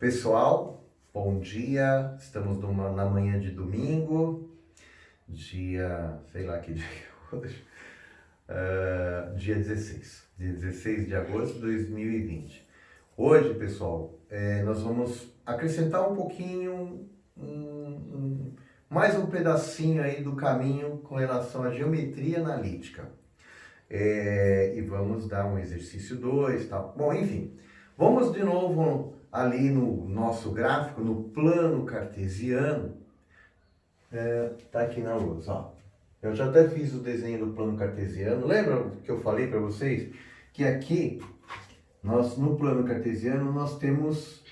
Pessoal, bom dia. Estamos na manhã de domingo, dia, sei lá que dia é hoje, dia 16 de agosto de 2020. Hoje, pessoal, nós vamos acrescentar um pouquinho, mais um pedacinho aí do caminho com relação à geometria analítica. E vamos dar um exercício 2, tá? Bom, enfim, vamos de novo ali no nosso gráfico, no plano cartesiano. Tá aqui na luz, ó. Eu já até fiz o desenho do plano cartesiano. Lembra que eu falei para vocês que aqui no plano cartesiano nós temos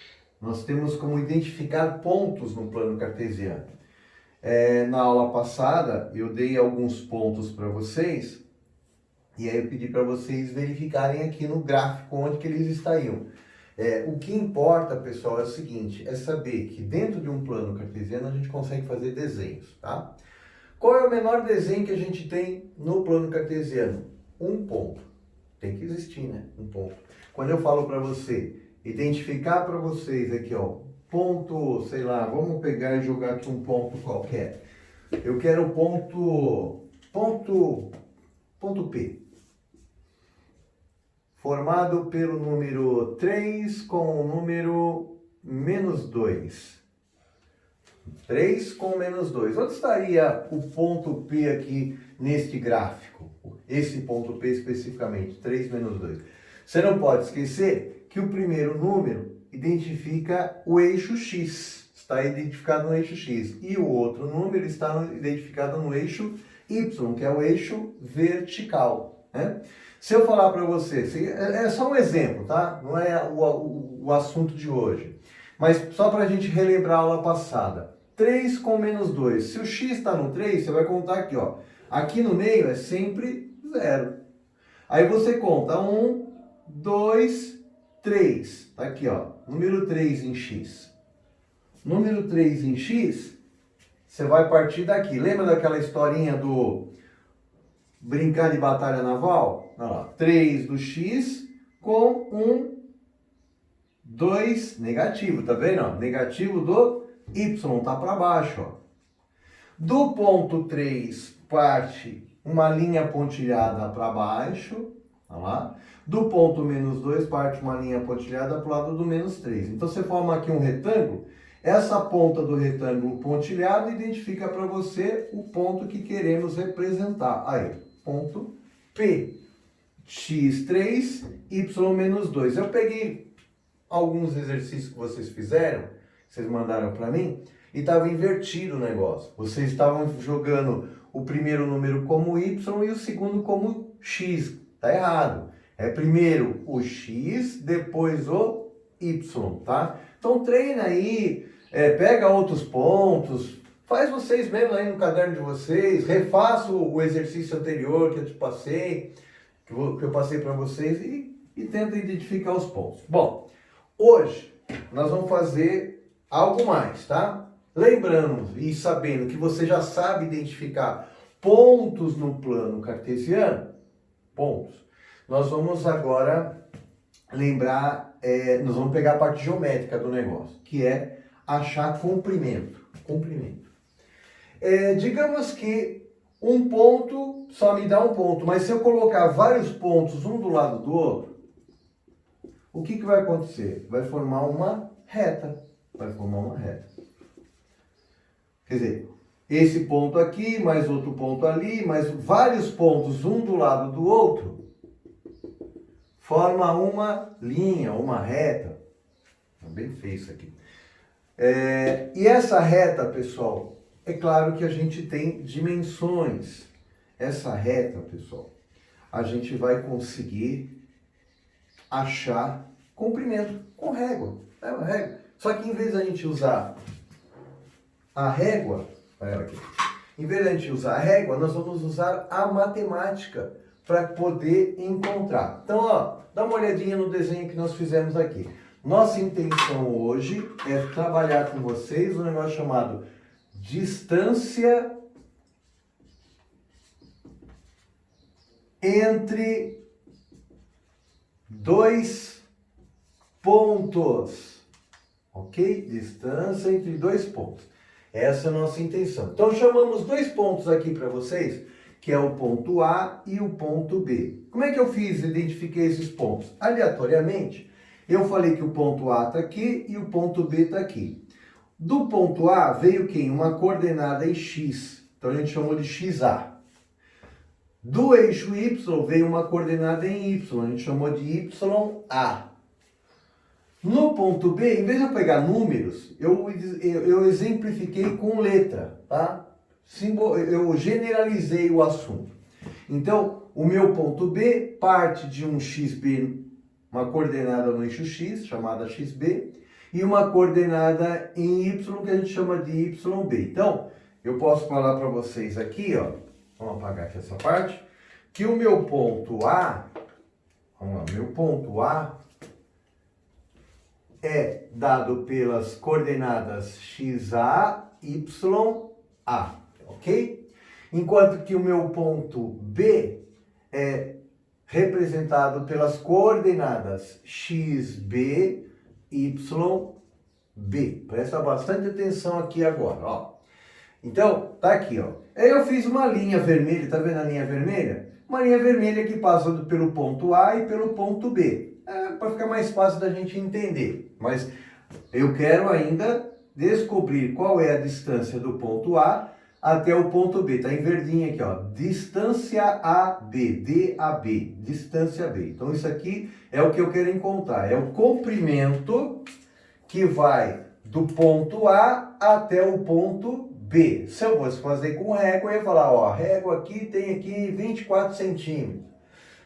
como identificar pontos no plano cartesiano. Na aula passada eu dei alguns pontos para vocês. E aí eu pedi para vocês verificarem aqui no gráfico onde que eles estariam. O que importa, pessoal, é o seguinte, é saber que dentro de um plano cartesiano a gente consegue fazer desenhos, tá? Qual é o menor desenho que a gente tem no plano cartesiano? Um ponto. Tem que existir, né? Um ponto. Quando eu falo para você, identificar para vocês aqui, ó, ponto, sei lá, vamos pegar e jogar aqui um ponto qualquer. Eu quero o ponto P. Formado pelo número 3 com o número menos 2. 3 com menos 2. Onde estaria o ponto P aqui neste gráfico? Esse ponto P especificamente, 3 menos 2. Você não pode esquecer que o primeiro número identifica o eixo X. Está identificado no eixo X. E o outro número está identificado no eixo Y, que é o eixo vertical, né? Se eu falar para você, é só um exemplo, tá? Não é o assunto de hoje. Mas só para a gente relembrar a aula passada. 3 com menos 2. Se o x está no 3, você vai contar aqui, ó. Aqui no meio é sempre 0. Aí você conta 1, 2, 3. Tá aqui, ó. Número 3 em x. Número 3 em x, você vai partir daqui. Lembra daquela historinha do brincar de batalha naval? Olha lá, 3 do x com 1, 2 negativo, tá vendo? Ó? Negativo do y, tá para baixo. Ó. Do ponto 3 parte uma linha pontilhada para baixo, olha lá. Do ponto menos 2 parte uma linha pontilhada para o lado do menos 3. Então você forma aqui um retângulo. Essa ponta do retângulo pontilhado identifica para você o ponto que queremos representar. Aí, ponto P. x3, y menos 2. Eu peguei alguns exercícios que vocês fizeram, que vocês mandaram para mim, e estava invertido o negócio. Vocês estavam jogando o primeiro número como y e o segundo como x. Tá errado. É primeiro o x, depois o y, tá? Então treina aí, pega outros pontos, faz vocês mesmo aí no caderno de vocês, refaça o exercício anterior que eu te passei, que eu passei para vocês e tenta identificar os pontos. Bom, hoje nós vamos fazer algo mais, tá? Lembrando e sabendo que você já sabe identificar pontos no plano cartesiano, pontos, nós vamos agora lembrar, nós vamos pegar a parte geométrica do negócio, que é achar comprimento. Digamos que um ponto só me dá um ponto, mas se eu colocar vários pontos um do lado do outro, o que vai acontecer? Vai formar uma reta. Quer dizer, esse ponto aqui, mais outro ponto ali, mais vários pontos um do lado do outro, forma uma linha, uma reta. Tá bem feio isso aqui. E essa reta, pessoal, é claro que a gente tem dimensões. Essa reta, pessoal, a gente vai conseguir achar comprimento com régua. É uma régua. Só que em vez da gente usar a régua, olha aqui, em vez da gente usar a régua, nós vamos usar a matemática para poder encontrar. Então, ó, dá uma olhadinha no desenho que nós fizemos aqui. Nossa intenção hoje é trabalhar com vocês um negócio chamado distância entre dois pontos. ok? Distância entre dois pontos. Essa é a nossa intenção. Então, chamamos dois pontos aqui para vocês, que é o ponto A e o ponto B. Como é que eu identifiquei esses pontos? Aleatoriamente, eu falei que o ponto A está aqui e o ponto B está aqui. Do ponto A veio quem? Uma coordenada em X. Então, a gente chamou de XA. Do eixo Y veio uma coordenada em Y. A gente chamou de YA. No ponto B, em vez de eu pegar números, eu exemplifiquei com letra, tá? Eu generalizei o assunto. Então, o meu ponto B parte de um XB, uma coordenada no eixo X, chamada XB, e uma coordenada em Y, que a gente chama de YB. Então, eu posso falar para vocês aqui, ó, vamos apagar aqui essa parte, que o meu ponto A, vamos lá, meu ponto A é dado pelas coordenadas XA, YA, ok? Enquanto que o meu ponto B é representado pelas coordenadas XB, YB. Presta bastante atenção aqui agora, ó. Então, tá aqui, ó. Aí eu fiz uma linha vermelha, tá vendo a linha vermelha? Uma linha vermelha que passa pelo ponto A e pelo ponto B. Para ficar mais fácil da gente entender. Mas eu quero ainda descobrir qual é a distância do ponto A até o ponto B. Tá em verdinho aqui, ó. Distância AB, DAB, distância B. Então isso aqui é o que eu quero encontrar. É o comprimento que vai do ponto A até o ponto B. Se eu fosse fazer com régua, eu ia falar, ó, a régua aqui tem aqui 24 centímetros.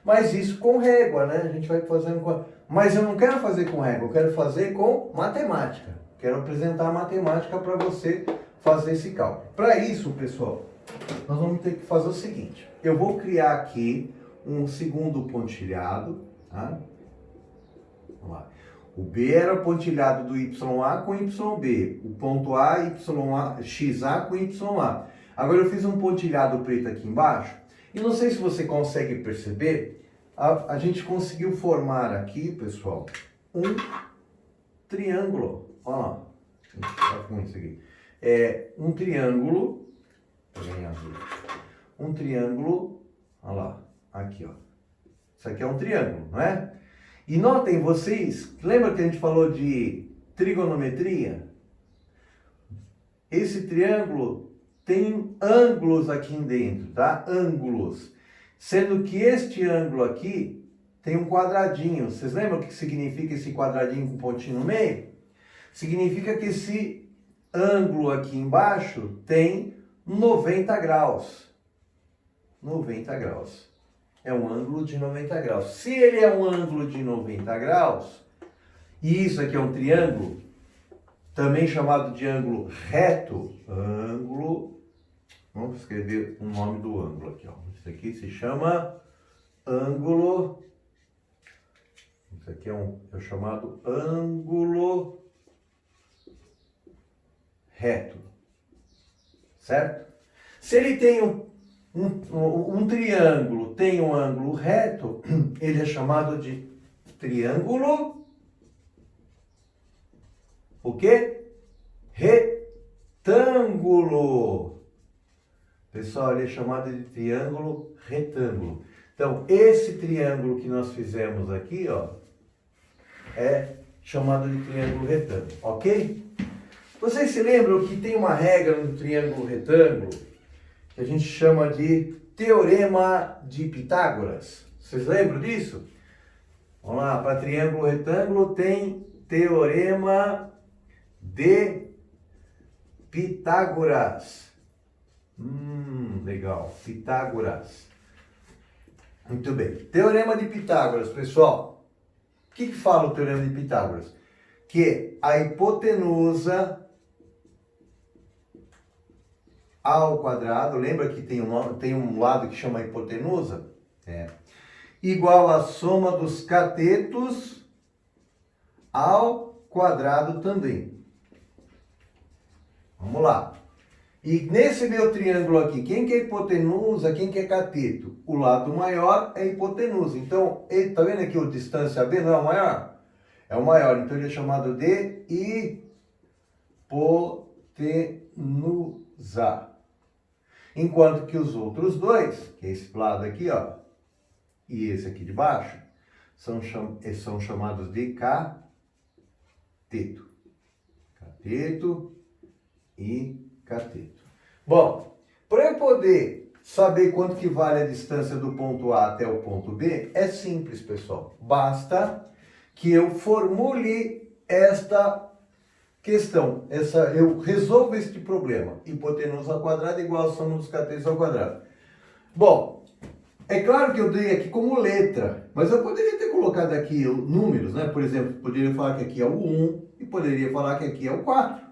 Mas isso com régua, né? A gente vai fazendo com... Mas eu não quero fazer com régua, eu quero fazer com matemática. Quero apresentar a matemática para você fazer esse cálculo. Para isso, pessoal, nós vamos ter que fazer o seguinte. Eu vou criar aqui um segundo pontilhado, tá? Vamos lá. O B era o pontilhado do YA com YB. O ponto A, YA, XA com YA. Agora eu fiz um pontilhado preto aqui embaixo. E não sei se você consegue perceber, a gente conseguiu formar aqui, pessoal, um triângulo. Olha lá. Tá com isso aqui. Um triângulo. Um triângulo. Olha lá. Aqui, ó. Isso aqui é um triângulo, não é? E notem vocês, lembra que a gente falou de trigonometria? Esse triângulo tem ângulos aqui dentro, tá? Ângulos. Sendo que este ângulo aqui tem um quadradinho. Vocês lembram o que significa esse quadradinho com pontinho no meio? Significa que esse ângulo aqui embaixo tem 90 graus. 90 graus. É um ângulo de 90 graus. Se ele é um ângulo de 90 graus, e isso aqui é um triângulo, também chamado de ângulo reto, ângulo, vamos escrever o nome do ângulo aqui, ó. Isso aqui se chama ângulo, isso aqui é o chamado ângulo reto, certo? Se ele tem um triângulo, tem um ângulo reto, ele é chamado de triângulo, o quê? Retângulo. Pessoal, ele é chamado de triângulo retângulo. Então, esse triângulo que nós fizemos aqui, ó, é chamado de triângulo retângulo, ok? Vocês se lembram que tem uma regra no triângulo retângulo que a gente chama de Teorema de Pitágoras? Vocês lembram disso? Vamos lá, para triângulo retângulo tem Teorema de Pitágoras. Legal, Pitágoras. Muito bem. Teorema de Pitágoras, pessoal. O que fala o Teorema de Pitágoras? Que a hipotenusa ao quadrado, lembra que tem um lado que chama hipotenusa? Igual a soma dos catetos ao quadrado também. Vamos lá. E nesse meu triângulo aqui, quem que é hipotenusa, quem que é cateto? O lado maior é hipotenusa. Então, tá vendo aqui a distância B não é o maior? é o maior. Então ele é chamado de hipotenusa. Enquanto que os outros dois, que é esse lado aqui, ó, e esse aqui de baixo, são chamados de cateto. Cateto e cateto. Bom, para eu poder saber quanto que vale a distância do ponto A até o ponto B, é simples, pessoal. Basta que eu formule esta questão, eu resolvo este problema. Hipotenusa ao quadrado igual a soma dos catetos ao quadrado. Bom, é claro que eu dei aqui como letra, mas eu poderia ter colocado aqui números, né? Por exemplo, poderia falar que aqui é o 1 e poderia falar que aqui é o 4.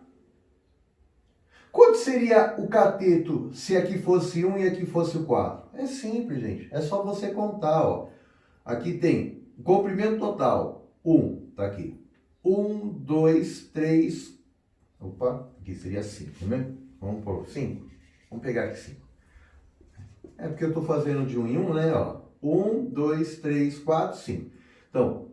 Quanto seria o cateto se aqui fosse 1 e aqui fosse o 4? É simples, gente. É só você contar, ó. Aqui tem o comprimento total, 1, tá aqui. 1, 2, 3, opa, aqui seria 5, né? Vamos pôr 5. Vamos pegar aqui 5. É porque eu estou fazendo de 1 em 1, né? Ó. 1, 2, 3, 4, 5. Então,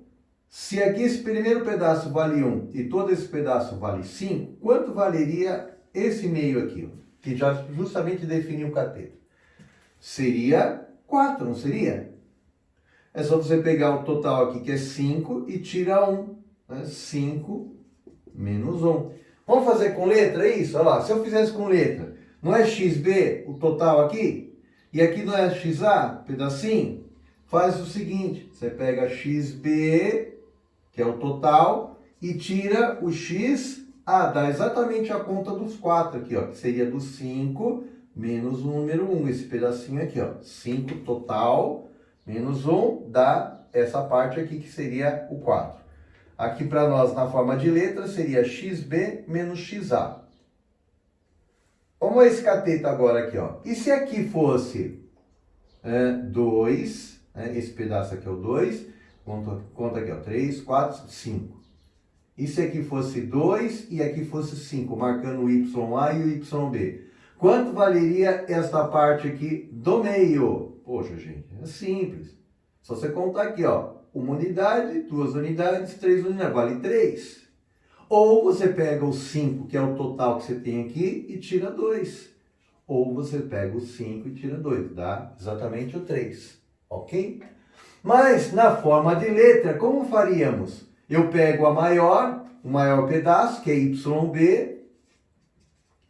se aqui esse primeiro pedaço vale 1 e todo esse pedaço vale 5, quanto valeria esse meio aqui, ó, que já justamente define o cateto? Seria 4, não seria? É só você pegar o total aqui, que é 5, e tira 1. 5 menos 1. Vamos fazer com letra, é isso? Olha lá, se eu fizesse com letra, não é XB o total aqui? E aqui não é XA, pedacinho? Faz o seguinte, você pega XB, que é o total, e tira o XA, dá exatamente a conta dos 4 aqui, ó, que seria do 5 menos o número 1, esse pedacinho aqui, ó. 5 total menos 1 dá essa parte aqui, que seria o 4. Aqui para nós, na forma de letra, seria XB menos XA. Vamos a esse cateto agora aqui, ó. E se aqui fosse 2, esse pedaço aqui é o 2, conta aqui, ó, 3, 4, 5. E se aqui fosse 2 e aqui fosse 5, marcando o YA e o YB? Quanto valeria esta parte aqui do meio? Poxa, gente, é simples. Só você contar aqui, ó. 1 unidade, 2 unidades, 3 unidades, vale 3. Ou você pega o 5, que é o total que você tem aqui, e tira 2. Ou você pega o 5 e tira 2, dá exatamente o 3, ok? Mas, na forma de letra, como faríamos? Eu pego o maior pedaço, que é YB,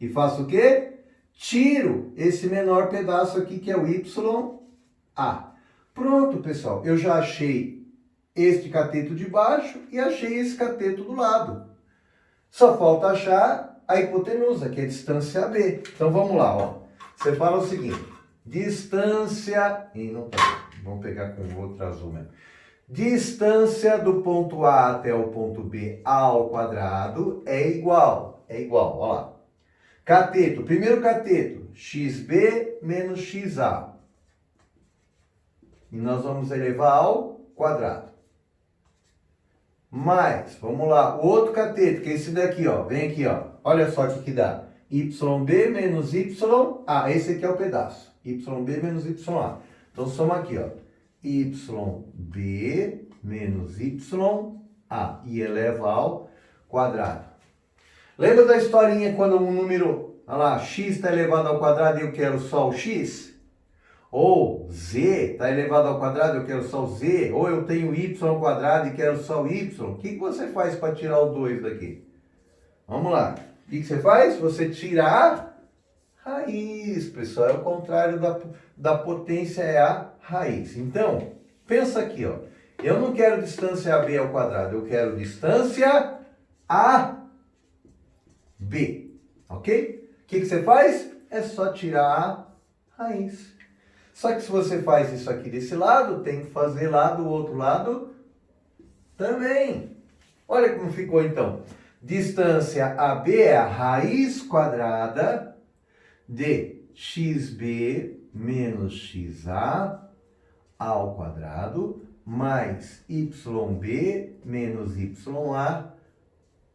e faço o quê? Tiro esse menor pedaço aqui, que é o YA. Pronto, pessoal, eu já achei este cateto de baixo e achei esse cateto do lado. Só falta achar a hipotenusa, que é a distância AB. Então vamos lá, ó. Você fala o seguinte, distância... não tá, vamos pegar com outro azul mesmo. Distância do ponto A até o ponto B ao quadrado é igual, ó lá. Cateto, primeiro cateto, XB menos XA. E nós vamos elevar ao quadrado. Mais, vamos lá, o outro cateto, que é esse daqui, ó. Vem aqui, ó. Olha só o que dá. YB menos YA. Esse aqui é o pedaço. YB menos YA. Então, soma aqui, ó. YB menos YA. E eleva ao quadrado. Lembra da historinha quando um número, olha lá, x está elevado ao quadrado e eu quero só o x? Ou z está elevado ao quadrado, eu quero só o z. Ou eu tenho y ao quadrado e quero só o y. O que você faz para tirar o 2 daqui? Vamos lá. O que você faz? Você tira a raiz, pessoal. É o contrário da potência, é a raiz. Então, pensa aqui, ó. Eu não quero distância AB ao quadrado. Eu quero distância AB. Ok? O que você faz? É só tirar a raiz. Só que se você faz isso aqui desse lado, tem que fazer lá do outro lado também. Olha como ficou então. Distância AB é a raiz quadrada de XB menos XA ao quadrado mais YB menos YA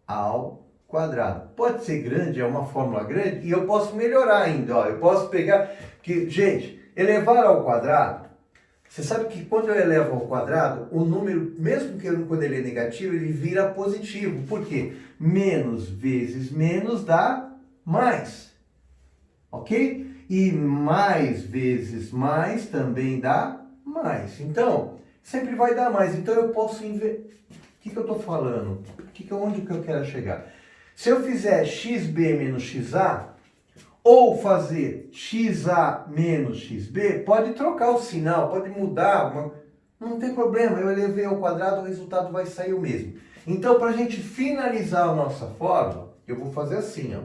ao quadrado. Pode ser grande, é uma fórmula grande, e eu posso melhorar ainda. Ó. Eu posso pegar... que gente, elevar ao quadrado Você sabe que quando eu elevo ao quadrado, o número, mesmo que quando ele é negativo, ele vira positivo. Por quê? Menos vezes menos dá mais. Ok? E mais vezes mais também dá mais. Então, sempre vai dar mais. Então eu posso inverter. O que eu estou falando? Onde que eu quero chegar? Se eu fizer xb menos xa, ou fazer xa menos xb, pode trocar o sinal, pode mudar, não tem problema, eu elevei ao quadrado, o resultado vai sair o mesmo. Então, para a gente finalizar a nossa fórmula, eu vou fazer assim, ó.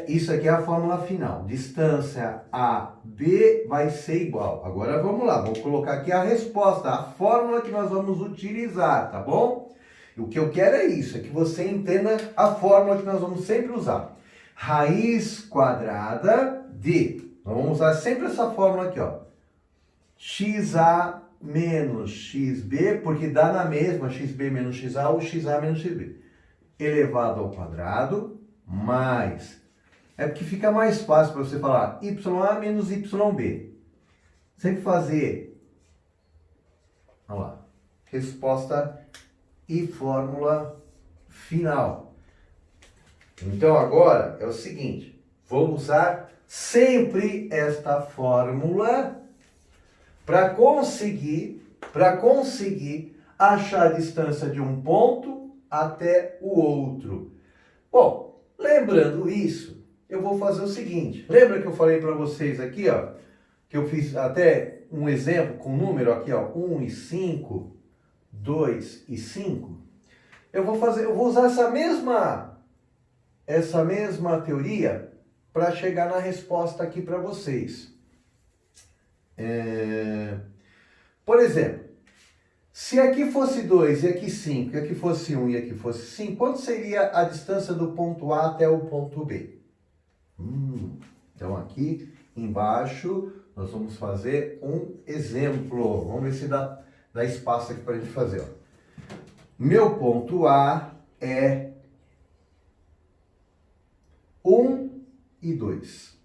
Isso aqui é a fórmula final. Distância AB vai ser igual. Agora vamos lá, vou colocar aqui a resposta, a fórmula que nós vamos utilizar, tá bom? O que eu quero é isso, é que você entenda a fórmula que nós vamos sempre usar. Raiz quadrada de, nós vamos usar sempre essa fórmula aqui, ó. xa menos xb, porque dá na mesma xb menos xa ou xa menos xb, elevado ao quadrado, mais, é porque fica mais fácil para você falar ya menos yb. Sempre fazer, vamos lá, resposta e fórmula final. Então agora é o seguinte, vou usar sempre esta fórmula para conseguir achar a distância de um ponto até o outro. Bom, lembrando isso, eu vou fazer o seguinte. Lembra que eu falei para vocês aqui, ó, que eu fiz até um exemplo com número aqui, ó, 1 e 5, 2 e 5? Eu vou usar essa mesma teoria para chegar na resposta aqui para vocês. Por exemplo, se aqui fosse 2 e aqui 5, e aqui fosse 1 e aqui fosse 5, quanto seria a distância do ponto A até o ponto B? Então aqui embaixo nós vamos fazer um exemplo. Vamos ver se dá espaço aqui para a gente fazer. Ó. Meu ponto A é 1 e 2.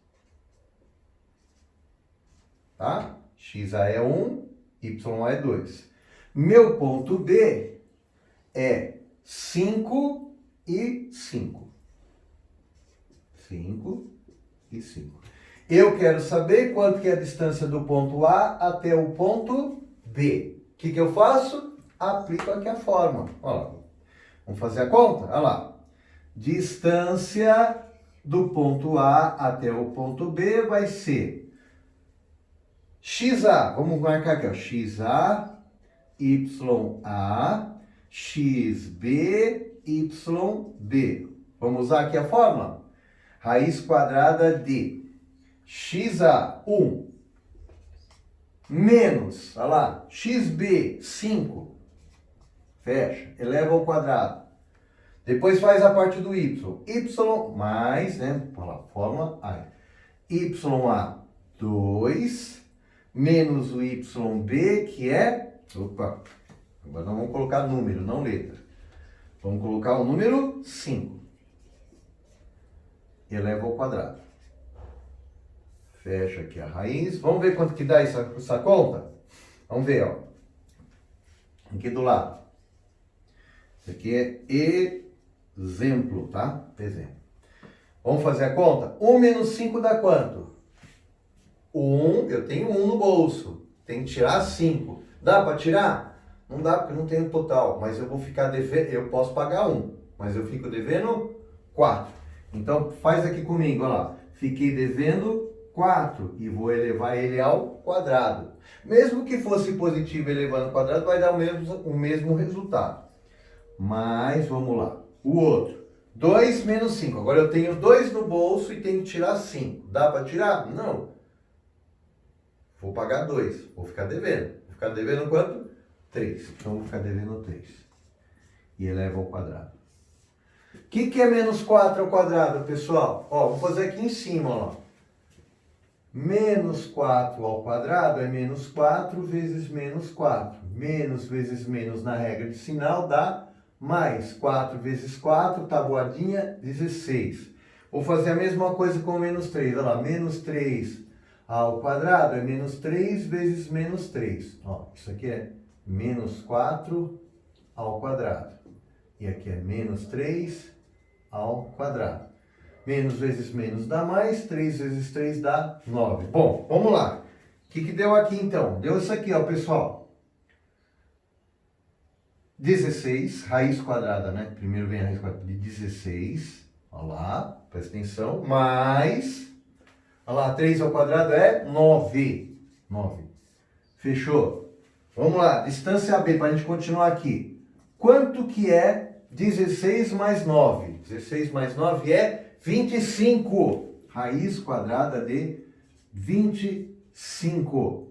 Tá? xa é 1, ya é 2. Meu ponto B é 5 e 5. 5 e 5. Eu quero saber quanto que é a distância do ponto A até o ponto B. O que eu faço? Aplico aqui a fórmula. Olha lá. Vamos fazer a conta? Olha lá. Distância do ponto A até o ponto B vai ser xa. Vamos marcar aqui, ó. Xa, ya, xb, yb. Vamos usar aqui a fórmula? Raiz quadrada de xa, 1, menos, olha lá, xb, 5. Fecha, eleva ao quadrado. Depois faz a parte do y. Mais, né? Olha lá, fórmula A. Ya, 2, menos o yb, que é... Opa, agora nós vamos colocar número, não letra. Vamos colocar o número 5. Eleva ao quadrado. Fecha aqui a raiz. Vamos ver quanto que dá essa conta? Vamos ver, ó. Aqui do lado. Isso aqui é exemplo, tá? Exemplo. Vamos fazer a conta? 1 menos 5 dá quanto? 1, eu tenho 1 no bolso. Tem que tirar 5. Dá para tirar? Não dá, porque eu não tenho total. Mas eu vou ficar devendo, eu posso pagar 1. Mas eu fico devendo 4. Então, faz aqui comigo, olha lá. Fiquei devendo 4 e vou elevar ele ao quadrado. Mesmo que fosse positivo elevando ao quadrado, vai dar o mesmo resultado. Mas, vamos lá. O outro. 2 menos 5. Agora eu tenho 2 no bolso e tenho que tirar 5. Dá para tirar? Não. Vou pagar 2. Vou ficar devendo. Vou ficar devendo quanto? 3. Então, vou ficar devendo 3. E eleva ao quadrado. O que é menos 4 ao quadrado, pessoal? Ó, vou fazer aqui em cima, ó. Menos 4 ao quadrado é menos 4 vezes menos 4. Menos vezes menos na regra de sinal dá mais. 4 vezes 4, tabuadinha, 16. Vou fazer a mesma coisa com menos 3. Olha lá, menos 3 A ao quadrado é menos 3 vezes menos 3. Ó, isso aqui é menos 4 ao quadrado. E aqui é menos 3 ao quadrado. Menos vezes menos dá mais, 3 vezes 3 dá 9. Bom, vamos lá. O que deu aqui então? Deu isso aqui, ó, pessoal. 16, raiz quadrada, né? Primeiro vem a raiz quadrada de 16. Olha lá, presta atenção. Mais, olha lá, 3 ao quadrado é 9. 9. Fechou? Vamos lá, distância AB, para a gente continuar aqui. Quanto que é 16 mais 9? 16 mais 9 é 25. Raiz quadrada de 25.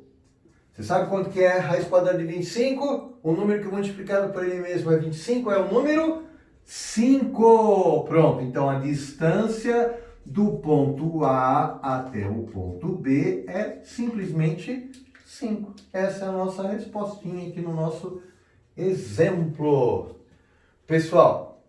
Você sabe quanto que é raiz quadrada de 25? O número que multiplicado por ele mesmo é 25, é o número 5. Pronto, então a distância do ponto A até o ponto B é simplesmente 5. Essa é a nossa respostinha aqui no nosso exemplo. Pessoal,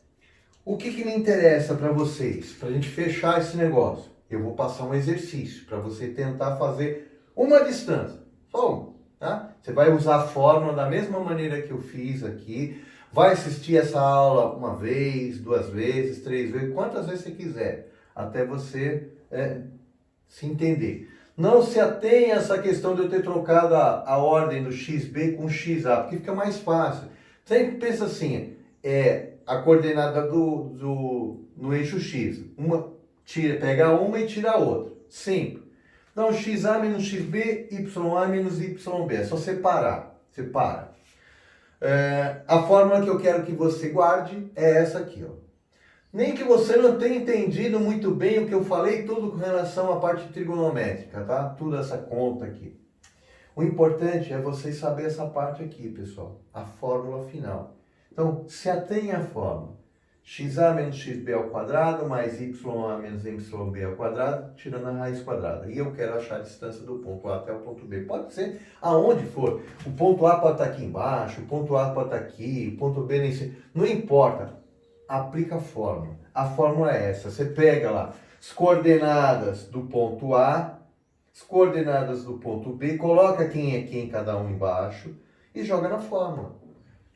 o que me interessa para vocês? Para a gente fechar esse negócio, eu vou passar um exercício para você tentar fazer uma distância. Só uma. Tá? Você vai usar a fórmula da mesma maneira que eu fiz aqui, vai assistir essa aula uma vez, 2 vezes, 3 vezes, quantas vezes você quiser, até você se entender. Não se atenha a essa questão de eu ter trocado a ordem do XB com XA, porque fica mais fácil. Sempre pensa assim, a coordenada no eixo X, pega uma e tira a outra, simples. Então, XA menos XB, YA menos YB. É só separar. Separa. A fórmula que eu quero que você guarde é essa aqui. Ó. Nem que você não tenha entendido muito bem o que eu falei, tudo com relação à parte trigonométrica, tá? Tudo essa conta aqui. O importante é você saber essa parte aqui, pessoal. A fórmula final. Então, se atenha à fórmula. XA menos XB ao quadrado, mais YA menos YB ao quadrado, tirando a raiz quadrada. E eu quero achar a distância do ponto A até o ponto B. Pode ser aonde for. O ponto A pode estar aqui embaixo, o ponto A pode estar aqui, o ponto B nem sei. Não importa. Aplica a fórmula. A fórmula é essa. Você pega lá as coordenadas do ponto A, as coordenadas do ponto B, coloca quem é quem cada um embaixo e joga na fórmula.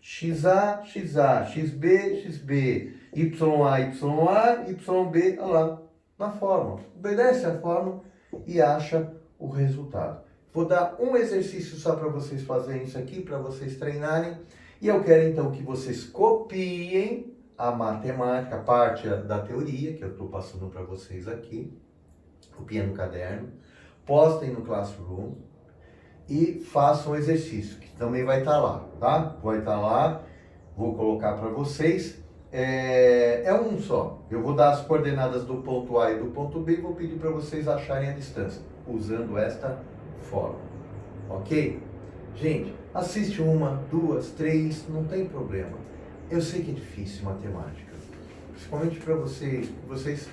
XA, XA, XB, XB, YA, YA, YB, olha lá, na fórmula. Obedece a fórmula e acha o resultado. Vou dar um exercício só para vocês fazerem isso aqui, para vocês treinarem. E eu quero então que vocês copiem a matemática, a parte da teoria que eu estou passando para vocês aqui. Copiem no caderno, postem no Classroom. E façam um exercício, que também vai estar lá, tá? Vai estar lá, vou colocar para vocês. É um só. Eu vou dar as coordenadas do ponto A e do ponto B e vou pedir para vocês acharem a distância, usando esta fórmula. Ok? Gente, assiste 1, 2, 3, não tem problema. Eu sei que é difícil matemática, principalmente para vocês, que vocês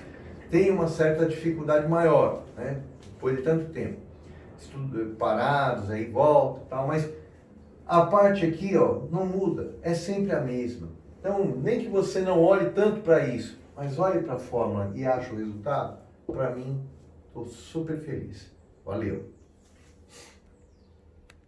têm uma certa dificuldade maior, né? Depois de tanto tempo. Parados, aí volta e tal, mas a parte aqui, ó, não muda, é sempre a mesma. Então, nem que você não olhe tanto para isso, mas olhe para a fórmula e ache o resultado, para mim, estou super feliz. Valeu!